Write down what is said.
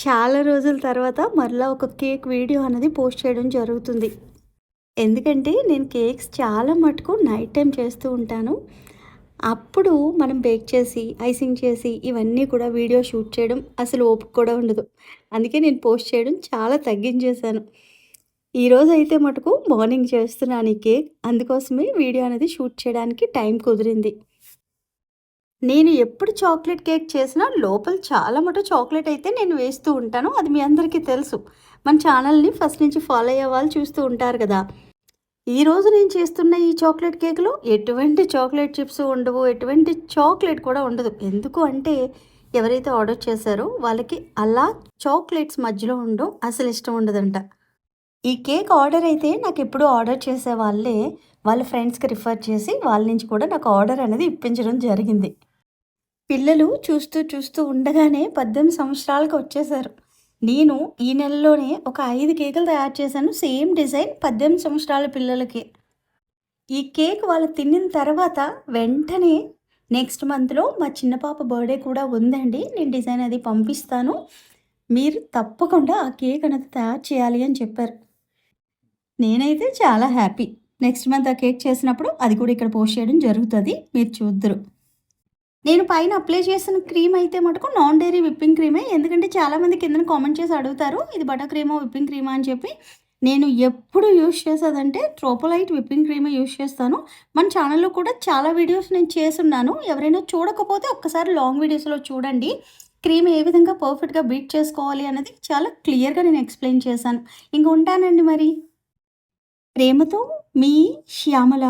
చాలా రోజుల తర్వాత మరలా ఒక కేక్ వీడియో అనేది పోస్ట్ చేయడం జరుగుతుంది. ఎందుకంటే నేను కేక్స్ చాలా మటుకు నైట్ టైమ్ చేస్తూ ఉంటాను. అప్పుడు మనం బేక్ చేసి, ఐసింగ్ చేసి ఇవన్నీ కూడా వీడియో షూట్ చేయడం అసలు ఓపిక కూడా ఉండదు. అందుకే నేను పోస్ట్ చేయడం చాలా తగ్గించేశాను. ఈరోజైతే మటుకు మార్నింగ్ చేస్తున్నాను ఈ కేక్. అందుకోసమే వీడియో అనేది షూట్ చేయడానికి టైం కుదిరింది. నేను ఎప్పుడు చాక్లెట్ కేక్ చేసినా లోపల చాలా మటుకు చాక్లెట్ అయితే నేను వేస్తూ ఉంటాను. అది మీ అందరికీ తెలుసు. మన ఛానల్‌ని ఫస్ట్ నుంచి ఫాలో అయ్యే వాళ్ళు చూస్తూ ఉంటారు కదా! ఈరోజు నేను చేస్తున్న ఈ చాక్లెట్ కేక్‌లో ఎటువంటి చాక్లెట్ చిప్స్ ఉండవు. ఎటువంటి చాక్లెట్ కూడా ఉండదు. ఎందుకు అంటే ఎవరైతే ఆర్డర్ చేశారో వాళ్ళకి అలా చాక్లెట్స్ మధ్యలో ఉండడం అసలు ఇష్టం ఉండదంట. ఈ కేక్ ఆర్డర్ అయితే నాకెప్పుడూ ఆర్డర్ చేసే వాళ్ళే వాళ్ళ ఫ్రెండ్స్‌కి రిఫర్ చేసి వాళ్ళ నుంచి కూడా నాకు ఆర్డర్ అనేది ఇప్పించడం జరిగింది. పిల్లలు చూస్తూ చూస్తూ ఉండగానే 18 సంవత్సరాలకు వచ్చేసారు. నేను ఈ నెలలోనే ఒక 5 కేకులు తయారు చేశాను. సేమ్ డిజైన్ 18 సంవత్సరాల పిల్లలకి. ఈ కేక్ వాళ్ళు తినిన తర్వాత వెంటనే నెక్స్ట్ మంత్‌లో మా చిన్న పాప బర్త్‌డే కూడా ఉందండి. నేను డిజైన్ అది పంపిస్తాను. మీరు తప్పకుండా ఆ కేక్ అనేది తయారు చేయాలి అని చెప్పారు. నేనైతే చాలా హ్యాపీ. నెక్స్ట్ మంత్ ఆ కేక్ చేసినప్పుడు అది కూడా ఇక్కడ పోస్ట్ చేయడం జరుగుతది. మీరు చూద్దురు. నేను పైన అప్లై చేసిన క్రీమ్ అయితే మటుకు నాన్ డైరీ విప్పింగ్ క్రీమే. ఎందుకంటే చాలామంది కిందన కామెంట్ చేసి అడుగుతారు. ఇది బటర్ క్రీమా, విప్పింగ్ క్రీమా అని చెప్పి. నేను ఎప్పుడు యూజ్ చేసేదంటే ట్రోపోలైట్ విప్పింగ్ క్రీమే యూజ్ చేస్తాను. మన ఛానల్‌లో కూడా చాలా వీడియోస్ నేను చేసున్నాను. ఎవరైనా చూడకపోతే ఒక్కసారి లాంగ్ వీడియోస్‌లో చూడండి. క్రీమ్ ఏ విధంగా పర్ఫెక్ట్‌గా బీట్ చేసుకోవాలి అన్నది చాలా క్లియర్‌గా నేను ఎక్స్‌ప్లెయిన్ చేశాను. ఇంక ఉంటానండి మరి. ప్రేమతో మీ శ్యామల.